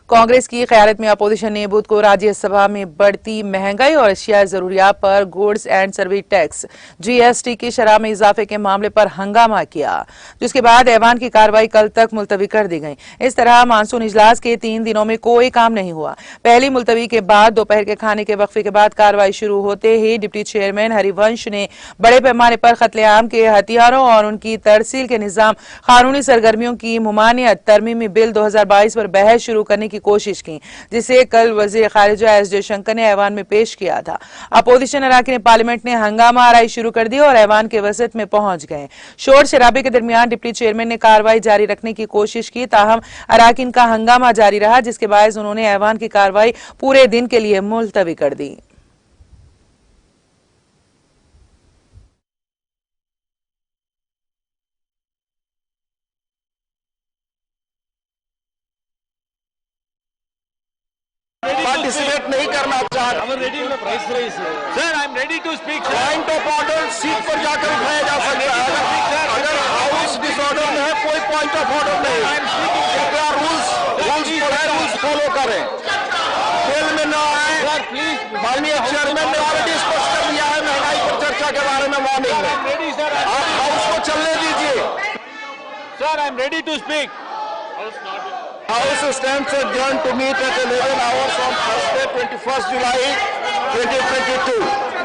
कांग्रेस की क़यादत में अपोजिशन ने बुध को राज्यसभा में बढ़ती महंगाई और अशिया जरूरियात पर goods and service tax GST की शरह में इजाफे के मामले पर हंगामा किया, जिसके बाद ऐवान की कार्रवाई कल तक मुलतवी कर दी गई। इस तरह मानसून इजलास के 3 दिनों में कोई काम नहीं हुआ। पहली मुलतवी के बाद दोपहर के खाने के वक्फे के बाद कार्रवाई शुरू होते ही डिप्टी चेयरमैन हरिवंश ने बड़े पैमाने पर कत्लेआम के हथियारों और उनकी तरसील के निजाम कानूनी सरगर्मियों की मुमानियत तरमीमी बिल 2022 पर बहस शुरू करने की कोशिश की, जिसे कल वजीर खारिजा एस जयशंकर ने ऐवान में पेश किया था। अपोजिशन अराकीन पार्लियामेंट ने हंगामा आराई शुरू कर दी और ऐवान के वसत में पहुंच गए। शोर शराबे के दरमियान डिप्टी चेयरमैन ने कार्रवाई जारी रखने की कोशिश की, ताहम अराकीन का हंगामा जारी रहा, जिसके बायस उन्होंने ऐवान की कार्रवाई पूरे दिन के लिए मुलतवी कर दी। पार्टिसिपेट नहीं करना चाहता। Sir I am ready to speak. Point of order seat पर जाकर उठाया जा सकता है। अगर हाउस डिसऑर्डर में है, कोई पॉइंट ऑफ ऑर्डर नहीं। रूल्स फॉलो करें, खेल में ना आए। माननीय चेयरमैन ने ऑलरेडी स्पष्ट कर दिया है महंगाई पर चर्चा के बारे में वार्निंग में। आप हाउस को चलने दीजिए। Sir I am ready to speak. House stands adjourned to meet at 11 hours on Thursday, 21st July 2022.